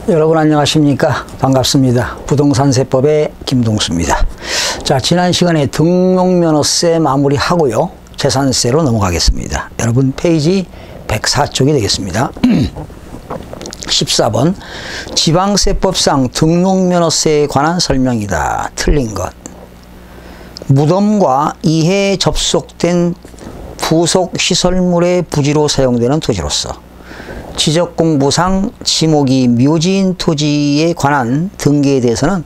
여러분 안녕하십니까? 반갑습니다. 부동산 세법의 김동수입니다. 자, 지난 시간에 등록면허세 마무리하고요. 재산세로 넘어가겠습니다. 여러분 페이지 104쪽이 되겠습니다. 14번 지방세법상 등록면허세에 관한 설명이다. 틀린 것. 무덤과 이해에 접속된 부속 시설물의 부지로 사용되는 토지로서 지적공부상 지목이 묘지인 토지에 관한 등기에 대해서는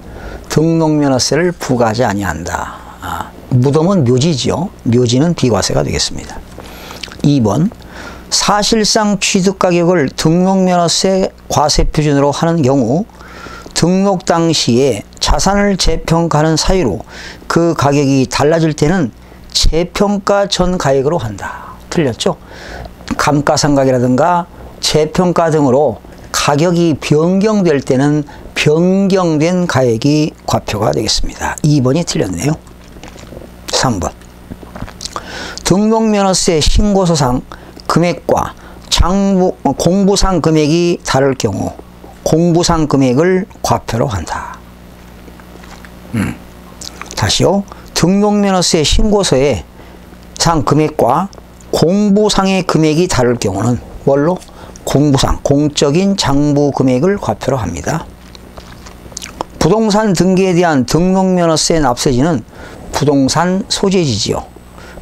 등록면허세를 부과하지 아니한다. 무덤은 묘지죠. 묘지는 비과세가 되겠습니다. 2번 사실상 취득가격을 등록면허세 과세표준으로 하는 경우 등록 당시에 자산을 재평가하는 사유로 그 가격이 달라질 때는 재평가 전 가액으로 한다. 틀렸죠? 감가상각이라든가 재평가 등으로 가격이 변경될 때는 변경된 가액이 과표가 되겠습니다. 2번이 틀렸네요. 3번 등록면허세 신고서상 금액과 공부상 금액이 다를 경우 공부상 금액을 과표로 한다. 다시요. 등록면허세 신고서에 상 금액과 공부상의 금액이 다를 경우는 뭘로? 공부상, 공적인 장부 금액을 과표로 합니다. 부동산 등기에 대한 등록면허세 납세지는 부동산 소재지지요.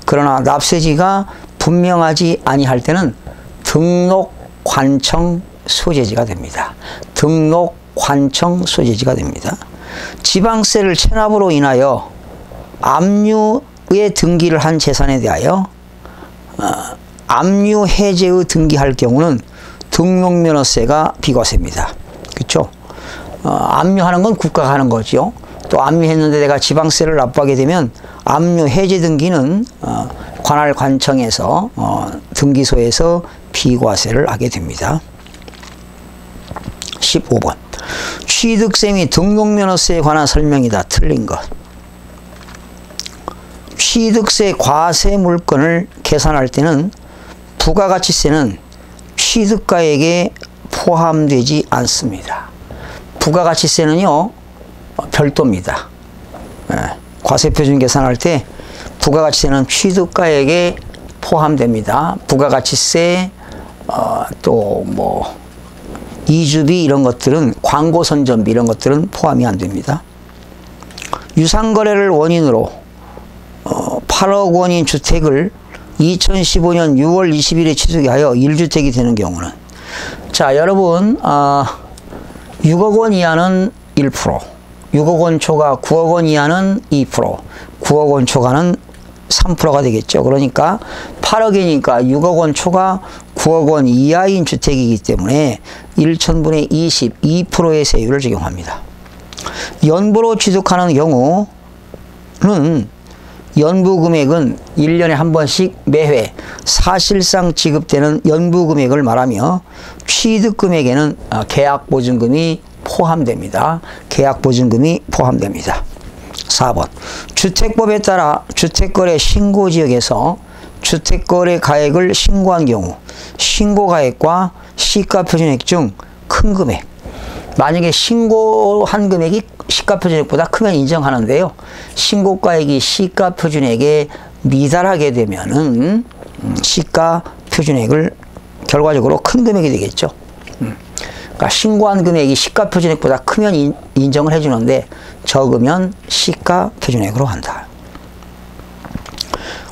그러나 납세지가 분명하지 아니할 때는 등록관청 소재지가 됩니다. 등록관청 소재지가 됩니다. 지방세를 체납으로 인하여 압류의 등기를 한 재산에 대하여 압류 해제의 등기할 경우는 등록면허세가 비과세입니다. 그렇죠? 압류하는 건 국가가 하는 거죠. 또 압류했는데 내가 지방세를 납부하게 되면 압류 해제 등기는 관할 관청에서 등기소에서 비과세를 하게 됩니다. 15번 취득세 및 등록면허세에 관한 설명이다. 틀린 것. 취득세 과세 물건을 계산할 때는 부가가치세는 취득가액에 포함되지 않습니다. 부가가치세는요 별도입니다. 과세표준 계산할 때 부가가치세는 취득가액에 포함됩니다. 부가가치세 또 뭐 이주비 이런 것들은 광고선전비 이런 것들은 포함이 안 됩니다. 유상거래를 원인으로 8억 원인 주택을 2015년 6월 20일에 취득이 하여 1주택이 되는 경우는 자 여러분 6억 원 이하는 1%, 6억 원 초과 9억 원 이하는 2%, 9억 원 초과는 3%가 되겠죠. 그러니까 8억이니까 6억 원 초과 9억 원 이하인 주택이기 때문에 1천분의 22%의 세율을 적용합니다. 연부로 취득하는 경우는 연부금액은 1년에 한 번씩 매회 사실상 지급되는 연부금액을 말하며 취득금액에는 계약보증금이 포함됩니다. 계약보증금이 포함됩니다. 4번 주택법에 따라 주택거래 신고지역에서 주택거래 가액을 신고한 경우 신고가액과 시가표준액 중 큰 금액 만약에 신고한 금액이 시가표준액보다 크면 인정하는데요. 신고가액이 시가표준액에 미달하게 되면은 시가표준액을 결과적으로 큰 금액이 되겠죠. 그러니까 신고한 금액이 시가표준액보다 크면 인정을 해주는데 적으면 시가표준액으로 한다.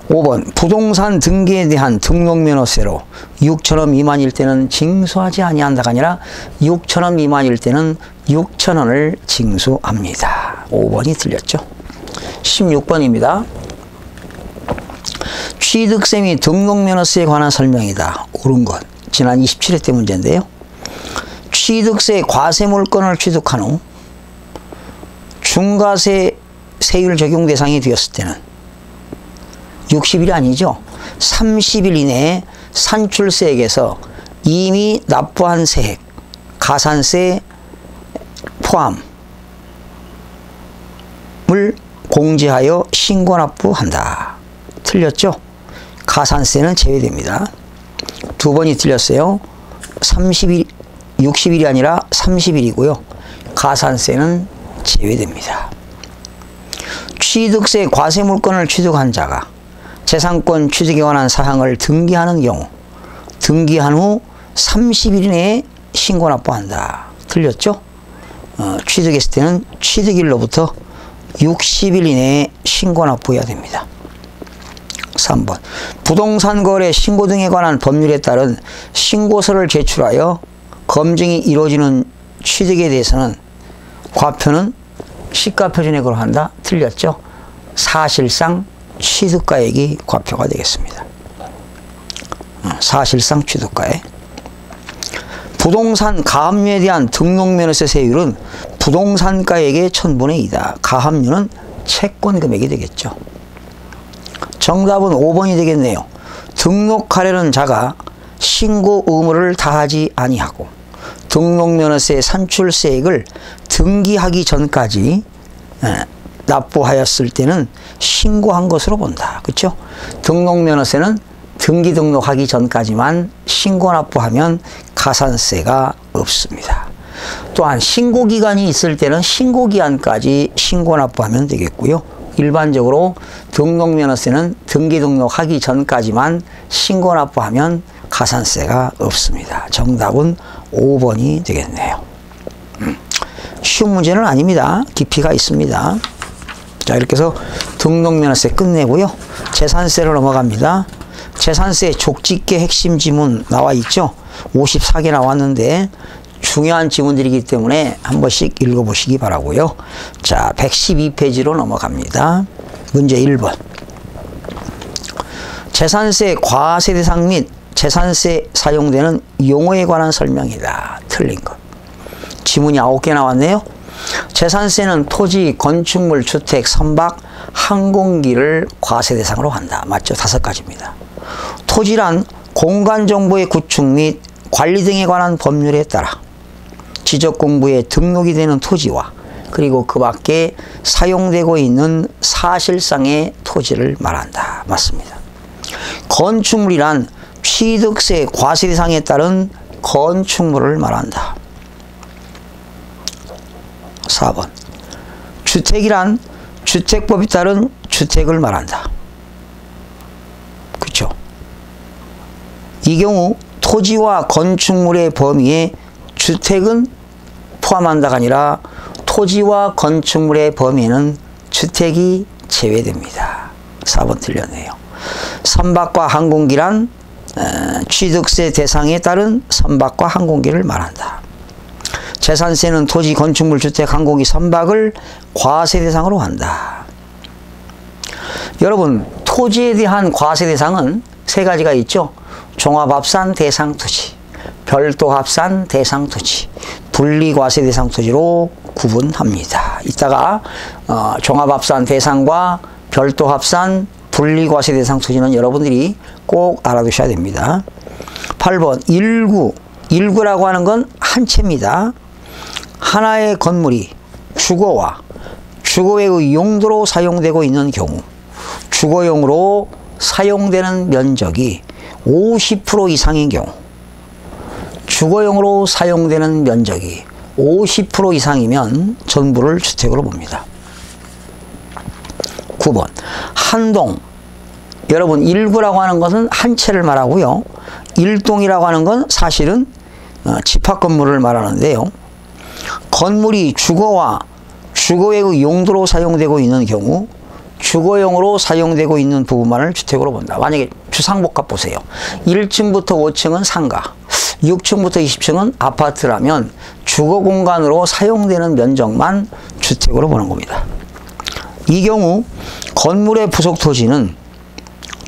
5번 부동산 등기에 대한 등록면허세로 6,000원 미만일 때는 징수하지 아니한다가 아니라 6,000원 미만일 때는 6,000원을 징수합니다. 5번이 틀렸죠. 16번입니다. 취득세 및 등록면허세에 관한 설명이다. 옳은 것. 지난 27회 때 문제인데요. 취득세 과세물건을 취득한 후 중과세 세율 적용 대상이 되었을 때는 60일이 아니죠. 30일 이내에 산출세액에서 이미 납부한 세액, 가산세 포함을 공제하여 신고납부한다. 틀렸죠? 가산세는 제외됩니다. 두 번이 틀렸어요. 60일이 아니라 30일이고요. 가산세는 제외됩니다. 취득세 과세물건을 취득한 자가 재산권 취득에 관한 사항을 등기하는 경우 등기한 후 30일 이내에 신고 납부한다. 틀렸죠? 취득했을 때는 취득일로부터 60일 이내에 신고 납부해야 됩니다. 3번 부동산 거래 신고 등에 관한 법률에 따른 신고서를 제출하여 검증이 이루어지는 취득에 대해서는 과표는 시가표준액으로 한다. 틀렸죠? 사실상 취득가액이 과표가 되겠습니다. 사실상 취득가액. 부동산 가압류에 대한 등록면허세 세율은 부동산가액의 1000분의 2다. 가압류는 채권 금액이 되겠죠. 정답은 5번이 되겠네요. 등록하려는 자가 신고 의무를 다하지 아니하고 등록면허세 산출세액을 등기하기 전까지 납부하였을 때는 신고한 것으로 본다. 그렇죠? 등록면허세는 등록하기 전까지만 신고 납부하면 가산세가 없습니다. 또한 신고기간이 있을 때는 신고기간까지 신고 납부하면 되겠고요. 일반적으로 등록면허세는 등록하기 전까지만 신고 납부하면 가산세가 없습니다. 정답은 5번이 되겠네요. 쉬운 문제는 아닙니다. 깊이가 있습니다. 자, 이렇게 해서 등록면허세 끝내고요. 재산세로 넘어갑니다. 재산세 족집계 핵심 지문 나와 있죠. 54개 나왔는데 중요한 지문들이기 때문에 한 번씩 읽어보시기 바라고요. 자, 112페이지로 넘어갑니다. 문제 1번. 재산세 과세 대상 및 재산세 사용되는 용어에 관한 설명이다. 틀린 것. 지문이 9개 나왔네요. 재산세는 토지, 건축물, 주택, 선박, 항공기를 과세 대상으로 한다. 맞죠? 5가지입니다. 토지란 공간정보의 구축 및 관리 등에 관한 법률에 따라 지적공부에 등록이 되는 토지와 그리고 그 밖에 사용되고 있는 사실상의 토지를 말한다. 맞습니다. 건축물이란 취득세 과세 대상에 따른 건축물을 말한다. 4번. 주택이란 주택법에 따른 주택을 말한다. 그렇죠? 이 경우 토지와 건축물의 범위에 주택은 포함한다가 아니라 토지와 건축물의 범위에는 주택이 제외됩니다. 4번 틀렸네요. 선박과 항공기란 취득세 대상에 따른 선박과 항공기를 말한다. 재산세는 토지, 건축물, 주택, 항공기, 선박을 과세 대상으로 한다. 여러분, 토지에 대한 과세 대상은 3가지가 있죠. 종합합산 대상 토지, 별도합산 대상 토지, 분리과세 대상 토지로 구분합니다. 이따가 종합합산 대상과 별도합산, 분리과세 대상 토지는 여러분들이 꼭 알아두셔야 됩니다. 8번 일구. 일구라고 하는 건 한 채입니다. 하나의 건물이 주거와 주거의 용도로 사용되고 있는 경우 주거용으로 사용되는 면적이 50% 이상인 경우 주거용으로 사용되는 면적이 50% 이상이면 전부를 주택으로 봅니다. 9번 한동. 여러분, 일구라고 하는 것은 한 채를 말하고요. 일동이라고 하는 건 사실은 집합 건물을 말하는데요. 건물이 주거와 주거의 용도로 사용되고 있는 경우 주거용으로 사용되고 있는 부분만을 주택으로 본다. 만약에 주상복합 보세요. 1층부터 5층은 상가, 6층부터 20층은 아파트라면 주거 공간으로 사용되는 면적만 주택으로 보는 겁니다. 이 경우 건물의 부속 토지는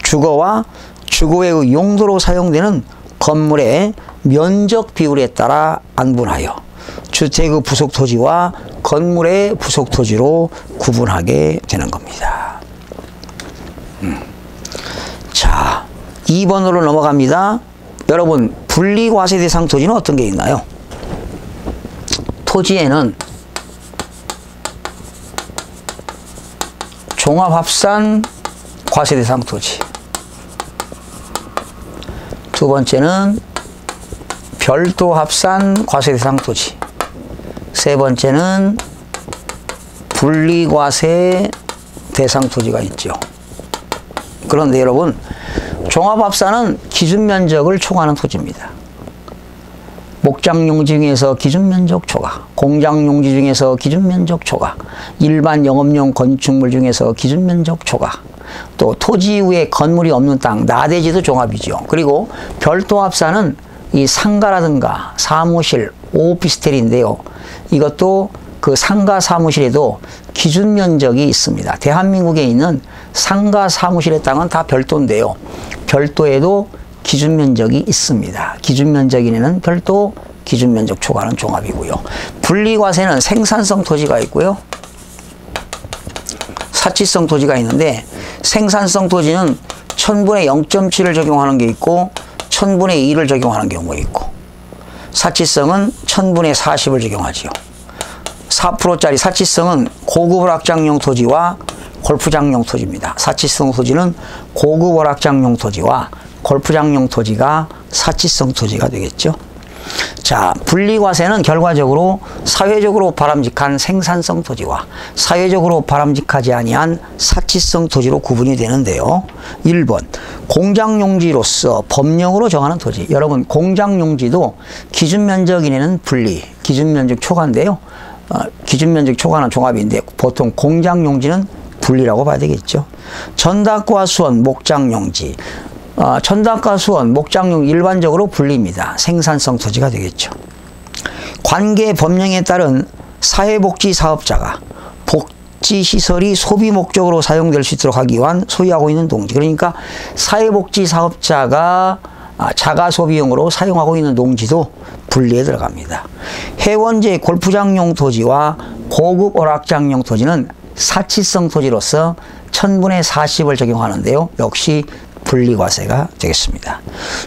주거와 주거의 용도로 사용되는 건물의 면적 비율에 따라 안분하여 주택의 부속 토지와 건물의 부속 토지로 구분하게 되는 겁니다. 자, 2번으로 넘어갑니다. 여러분, 분리과세 대상 토지는 어떤 게 있나요? 토지에는 종합합산 과세 대상 토지, 두 번째는 별도 합산 과세 대상 토지, 세 번째는 분리과세 대상 토지가 있죠. 그런데 여러분, 종합합사는 기준면적을 초과하는 토지입니다. 목장용지 중에서 기준면적 초과, 공장용지 중에서 기준면적 초과, 일반 영업용 건축물 중에서 기준면적 초과, 또 토지 위에 건물이 없는 땅, 나대지도 종합이죠. 그리고 별도합사는 이 상가라든가 사무실, 오피스텔인데요. 이것도 그 상가 사무실에도 기준 면적이 있습니다. 대한민국에 있는 상가 사무실의 땅은 다 별도인데요. 별도에도 기준 면적이 있습니다. 기준 면적에는 별도, 기준 면적 초과는 종합이고요. 분리과세는 생산성 토지가 있고요. 사치성 토지가 있는데, 생산성 토지는 1000분의 0.7을 적용하는 게 있고 1000분의 2를 적용하는 경우가 있고, 사치성은 1000분의 40을 적용하지요. 4%짜리 사치성은 고급 월악장용 토지와 골프장용 토지입니다. 사치성 토지는 고급 월악장용 토지와 골프장용 토지가 사치성 토지가 되겠죠. 자, 분리과세는 결과적으로 사회적으로 바람직한 생산성 토지와 사회적으로 바람직하지 아니한 사치성 토지로 구분이 되는데요. 1번, 공장용지로서 법령으로 정하는 토지. 여러분, 공장용지도 기준면적 이내는 분리, 기준면적 초과인데요. 기준면적 초과는 종합인데 보통 공장용지는 분리라고 봐야 되겠죠. 전답과 수원, 목장용지. 전답과 수원, 목장용 일반적으로 분리입니다. 생산성 토지가 되겠죠. 관계 법령에 따른 사회복지사업자가 복지시설이 소비 목적으로 사용될 수 있도록 하기 위한 소유하고 있는 농지. 그러니까 사회복지사업자가 자가소비용으로 사용하고 있는 농지도 분리에 들어갑니다. 해원제 골프장용 토지와 고급 오락장용 토지는 사치성 토지로서 1000분의 40을 적용하는데요. 역시 분리과세가 되겠습니다.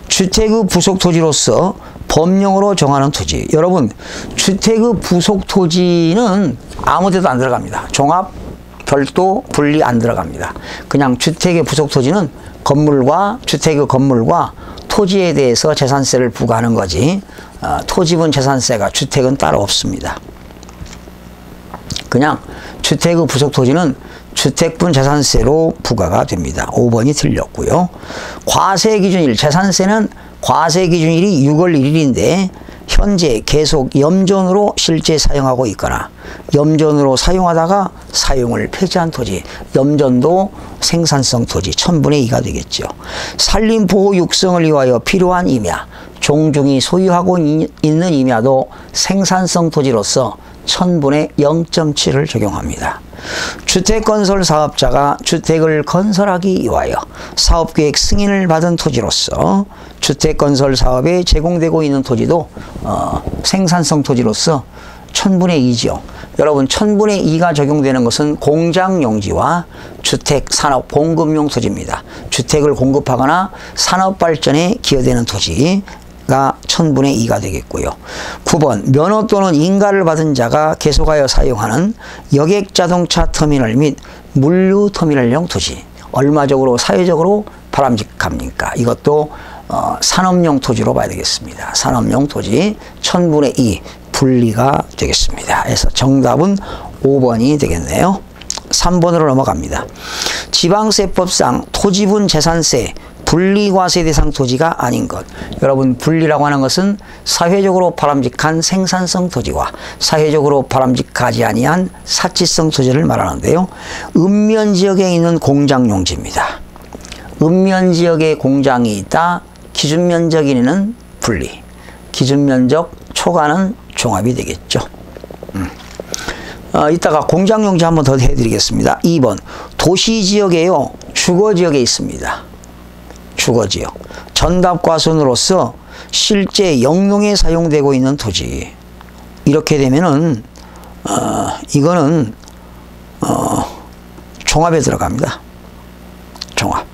주택의 부속 토지로서 법령으로 정하는 토지. 여러분, 주택의 부속 토지는 아무 데도 안 들어갑니다. 종합, 별도, 분리 안 들어갑니다. 그냥 주택의 부속 토지는 건물과 주택의 건물과 토지에 대해서 재산세를 부과하는 거지, 토지분 재산세가 주택은 따로 없습니다. 그냥 주택의 부속 토지는 주택분 재산세로 부과가 됩니다. 5번이 틀렸고요. 과세기준일, 재산세는 과세기준일이 6월 1일인데 현재 계속 염전으로 실제 사용하고 있거나 염전으로 사용하다가 사용을 폐지한 토지, 염전도 생산성 토지 1000분의 2가 되겠죠. 산림보호 육성을 위하여 필요한 임야, 종중이 소유하고 있는 임야도 생산성 토지로서 1000분의 0.7을 적용합니다. 주택건설 사업자가 주택을 건설하기 위하여 사업계획 승인을 받은 토지로서 주택건설 사업에 제공되고 있는 토지도 생산성 토지로서 1000분의 2죠. 여러분, 1000분의 2가 적용되는 것은 공장용지와 주택, 산업, 공급용 토지입니다. 주택을 공급하거나 산업발전에 기여되는 토지가 1000분의 2가 되겠고요. 9번, 면허 또는 인가를 받은 자가 계속하여 사용하는 여객자동차 터미널 및 물류터미널용 토지. 얼마적으로 사회적으로 바람직합니까? 이것도 산업용 토지로 봐야 되겠습니다. 산업용 토지 1000분의 2 분리가 되겠습니다. 그래서 정답은 5번이 되겠네요. 3번으로 넘어갑니다. 지방세법상 토지분 재산세 분리과세 대상 토지가 아닌 것. 여러분, 분리라고 하는 것은 사회적으로 바람직한 생산성 토지와 사회적으로 바람직하지 아니한 사치성 토지를 말하는데요. 읍면지역에 있는 공장용지입니다. 읍면지역에 공장이 있다. 기준면적 이내는 분리, 기준면적 초과는 종합이 되겠죠. 이따가 공장용지 한번 더 해드리겠습니다. 2번, 도시지역에요. 주거지역에 있습니다. 주거지역. 전답과선으로서 실제 영농에 사용되고 있는 토지. 이렇게 되면은 이거는 종합에 들어갑니다. 종합.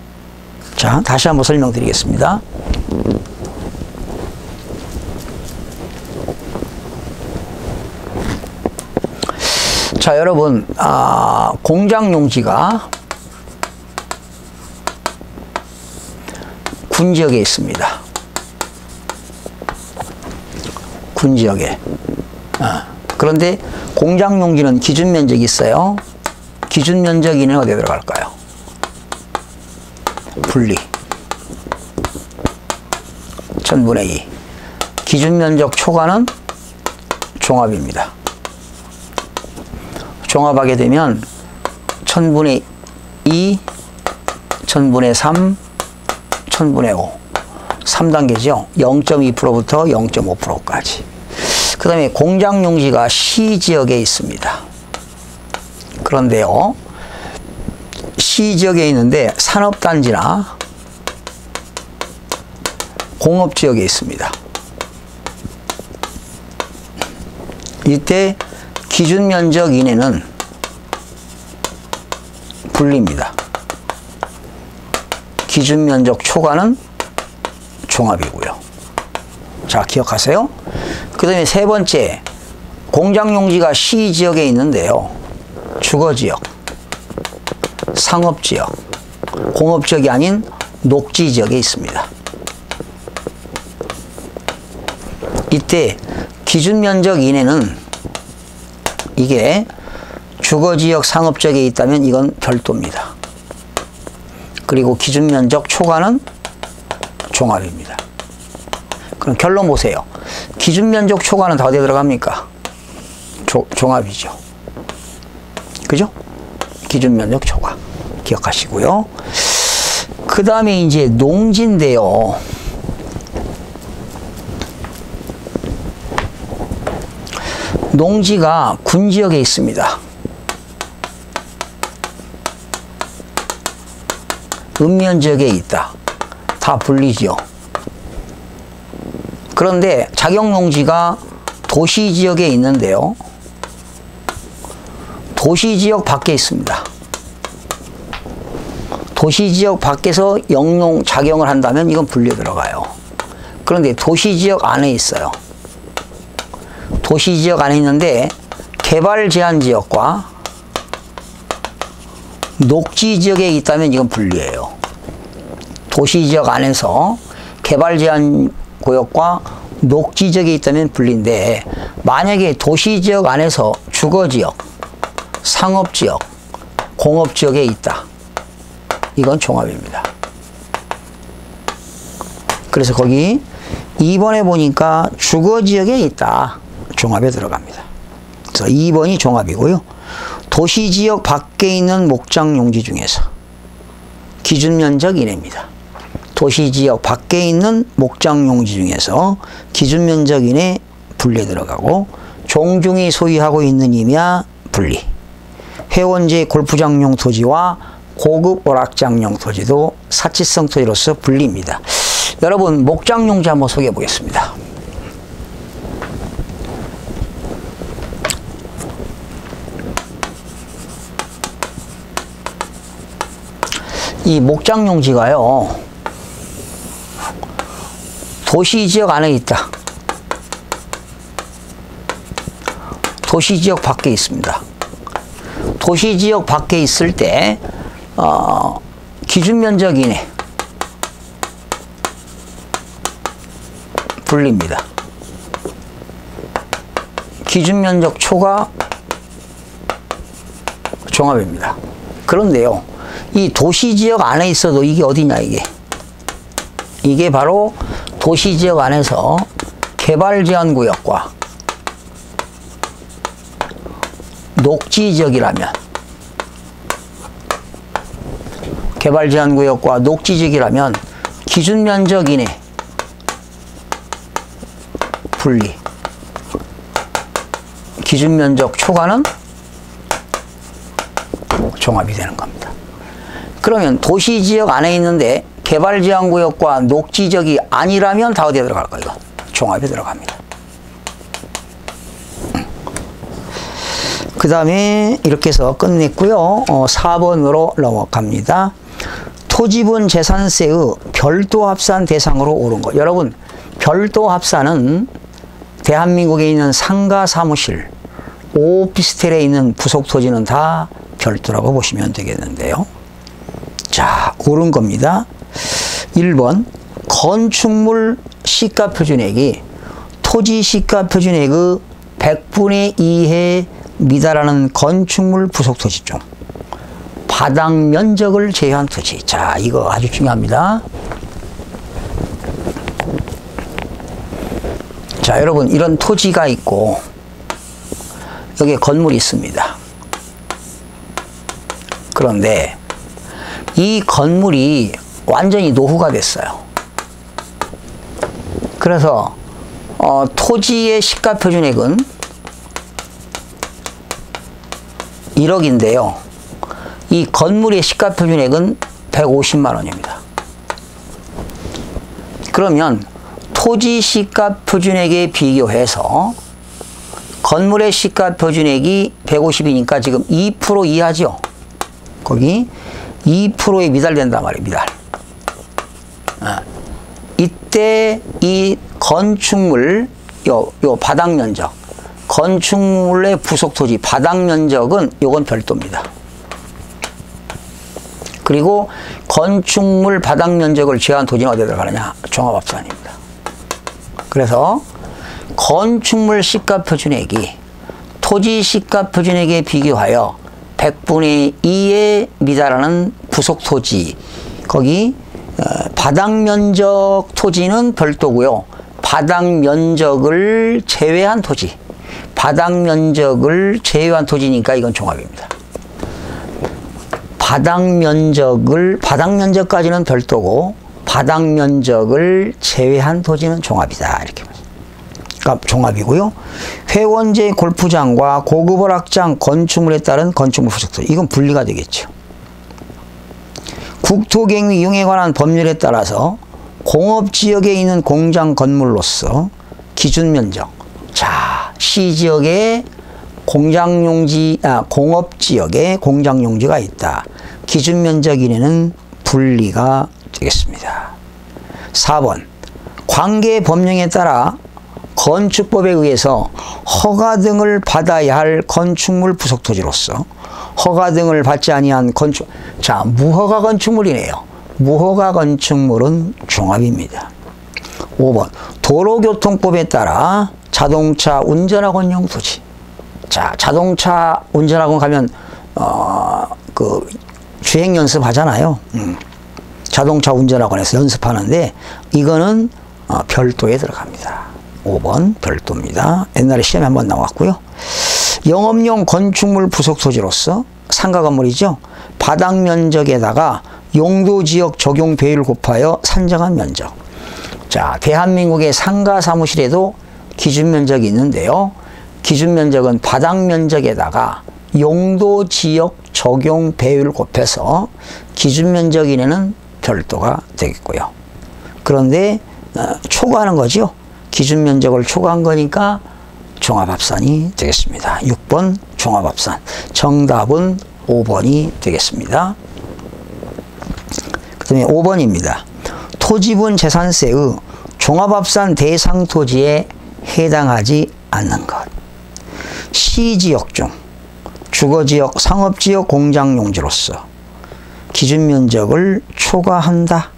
자, 다시 한번 설명드리겠습니다. 자, 여러분, 공장용지가 군지역에 있습니다. 군지역에. 그런데 공장용지는 기준면적이 있어요. 기준면적 이내는 어디에 들어갈까요? 분리. 1000분의 2. 기준면적 초과는 종합입니다. 종합하게 되면 1000분의 2, 1000분의 3, 1000분의 5. 3단계죠. 0.2%부터 0.5%까지. 그 다음에 공장용지가 시지역에 있습니다. 그런데요, 시지역에 있는데 산업단지나 공업지역에 있습니다. 이때 기준면적 이내는 분리입니다. 기준면적 초과는 종합이고요. 자, 기억하세요. 그 다음에 세 번째, 공장용지가 시지역에 있는데요, 주거지역, 상업지역, 공업지역이 아닌 녹지지역에 있습니다. 이때 기준면적 이내는 이게 주거지역, 상업지역에 있다면 이건 별도입니다. 그리고 기준면적 초과는 종합입니다. 그럼 결론 보세요. 기준면적 초과는 다 어디에 들어갑니까? 종합이죠. 그죠? 기준면적 초과. 기억하시고요. 그 다음에 이제 농지인데요. 농지가 군지역에 있습니다. 읍면지역에 있다. 다 분리지요. 그런데 작용농지가 도시지역에 있는데요, 도시지역 밖에 있습니다. 도시지역 밖에서 영농 작용을 한다면 이건 분리에 들어가요. 그런데 도시지역 안에 있어요. 도시지역 안에 있는데 개발 제한 지역과 녹지지역에 있다면 이건 분리예요. 도시지역 안에서 개발 제한 구역과 녹지지역에 있다면 분리인데, 만약에 도시지역 안에서 주거지역, 상업지역, 공업지역에 있다. 이건 종합입니다. 그래서 거기 2번에 보니까 주거지역에 있다. 종합에 들어갑니다. 그래서 2번이 종합이고요. 도시지역 밖에 있는 목장용지 중에서 기준면적 이내입니다. 도시지역 밖에 있는 목장용지 중에서 기준면적 이내 분리에 들어가고, 종중이 소유하고 있는 임야 분리. 회원제 골프장용 토지와 고급 오락장용 토지도 사치성 토지로서 분리입니다. 여러분, 목장용지 한번 소개해 보겠습니다. 이 목장용지가요, 도시지역 안에 있다. 도시지역 밖에 있습니다. 도시지역 밖에 있을 때 기준면적 이내 분리입니다. 기준면적 초과 종합입니다. 그런데요, 이 도시지역 안에 있어도 이게 어디냐, 이게 바로 도시지역 안에서 개발제한구역과 녹지지역이라면, 개발제한구역과 녹지지역이라면 기준면적 이내 분리, 기준면적 초과는 종합이 되는 겁니다. 그러면 도시지역 안에 있는데 개발제한구역과 녹지지역이 아니라면 다 어디에 들어갈까요? 종합에 들어갑니다. 그 다음에 이렇게 해서 끝냈고요. 4번으로 넘어갑니다. 토지분 재산세의 별도 합산 대상으로 오른 것. 여러분, 별도 합산은 대한민국에 있는 상가 사무실, 오피스텔에 있는 부속 토지는 다 별도라고 보시면 되겠는데요. 자, 오른 겁니다. 1번, 건축물 시가표준액이 토지 시가표준액의 100분의 2에 미달하는 건축물 부속토지 중 바닥 면적을 제외한 토지. 자, 이거 아주 중요합니다. 자, 여러분, 이런 토지가 있고 여기에 건물이 있습니다. 그런데 이 건물이 완전히 노후가 됐어요. 그래서 토지의 시가표준액은 1억인데요. 이 건물의 시가표준액은 150만 원입니다. 그러면 토지 시가표준액에 비교해서 건물의 시가표준액이 150이니까 지금 2% 이하죠. 거기 2%에 미달된단 말이에요. 미달. 이때 이 건축물 요 바닥 면적, 건축물의 부속토지 바닥 면적은 요건 별도입니다. 그리고 건축물 바닥 면적을 제한 토지는 어디에 들어가느냐? 종합합산입니다. 그래서 건축물 시가표준액이 토지 시가표준액에 비교하여 100분의 2에 미달하는 부속토지, 거기 바닥 면적 토지는 별도고요. 바닥 면적을 제외한 토지, 바닥 면적을 제외한 토지니까 이건 종합입니다. 바닥 면적까지는 별도고 바닥 면적을 제외한 토지는 종합이다. 이렇게 그러니까 종합이고요. 회원제 골프장과 고급 오락장 건축물에 따른 건축물 부속토지, 이건 분리가 되겠죠. 국토경유 이용에 관한 법률에 따라서 공업지역에 있는 공장 건물로서 기준면적, 자, C지역에 공업지역에 공장용지가 있다. 기준면적 이내는 분리가 되겠습니다. 4번, 관계 법령에 따라 건축법에 의해서 허가 등을 받아야 할 건축물 부속토지로서 허가 등을 받지 아니한 건축, 자, 무허가 건축물이네요. 무허가 건축물은 종합입니다. 5번, 도로교통법에 따라 자동차 운전학원용 토지. 자, 자동차 운전학원 가면 그 주행 연습하잖아요. 자동차 운전학원에서 연습하는데 이거는 별도에 들어갑니다. 5번 별도입니다. 옛날에 시험에 한번 나왔고요. 영업용 건축물 부속토지로서 상가 건물이죠. 바닥 면적에다가 용도지역 적용 배율을 곱하여 산정한 면적. 자, 대한민국의 상가 사무실에도 기준 면적이 있는데요. 기준 면적은 바닥 면적에다가 용도지역 적용 배율을 곱해서 기준 면적 이내는 별도가 되겠고요. 그런데 초과하는 거죠. 기준 면적을 초과한 거니까 종합합산이 되겠습니다. 6번 종합합산. 정답은 5번이 되겠습니다. 그 다음에 5번입니다. 토지분 재산세의 종합합산 대상 토지에 해당하지 않는 것. 시지역 중 주거지역, 상업지역, 공장용지로서 기준면적을 초과한다.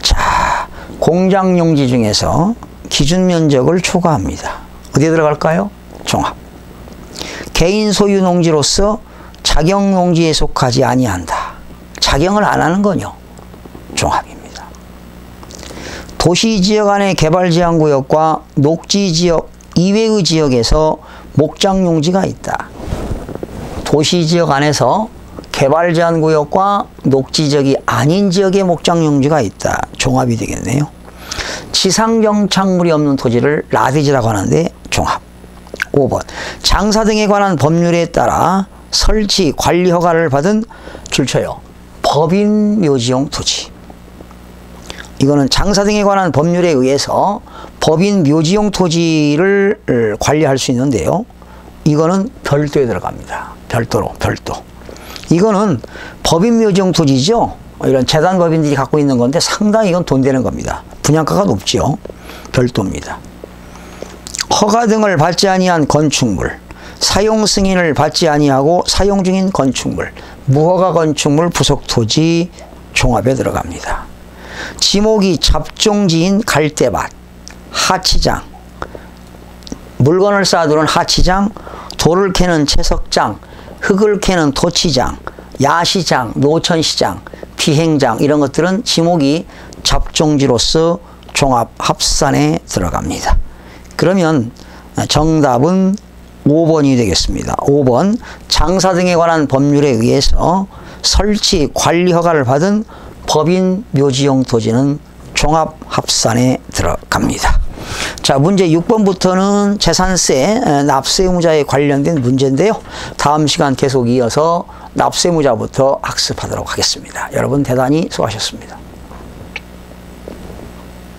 자, 공장용지 중에서 기준면적을 초과합니다. 어디에 들어갈까요? 종합. 개인 소유 농지로서 자경 농지에 속하지 아니한다. 자경을 안 하는 거요. 종합입니다. 도시지역 안의 개발제한구역과 녹지지역 이외의 지역에서 목장용지가 있다. 도시지역 안에서 개발제한구역과 녹지지역이 아닌 지역에 목장용지가 있다. 종합이 되겠네요. 지상정착물이 없는 토지를 라디지라고 하는데 종합. 5번, 장사 등에 관한 법률에 따라 설치, 관리 허가를 받은 줄쳐요. 법인 묘지용 토지. 이거는 장사 등에 관한 법률에 의해서 법인 묘지용 토지를 관리할 수 있는데요. 이거는 별도에 들어갑니다. 별도로, 별도. 이거는 법인 묘지용 토지죠. 이런 재단 법인들이 갖고 있는 건데 상당히 이건 돈 되는 겁니다. 분양가가 높죠. 별도입니다. 허가 등을 받지 아니한 건축물, 사용 승인을 받지 아니하고 사용 중인 건축물, 무허가 건축물 부속토지 종합에 들어갑니다. 지목이 잡종지인 갈대밭, 하치장, 물건을 쌓아두는 하치장, 돌을 캐는 채석장, 흙을 캐는 토치장, 야시장, 노천시장, 비행장 이런 것들은 지목이 잡종지로서 종합합산에 들어갑니다. 그러면 정답은 5번이 되겠습니다. 5번 장사 등에 관한 법률에 의해서 설치, 관리 허가를 받은 법인 묘지용 토지는 종합합산에 들어갑니다. 자, 문제 6번부터는 재산세, 납세 의무자에 관련된 문제인데요. 다음 시간 계속 이어서 납세 의무자부터 학습하도록 하겠습니다. 여러분 대단히 수고하셨습니다.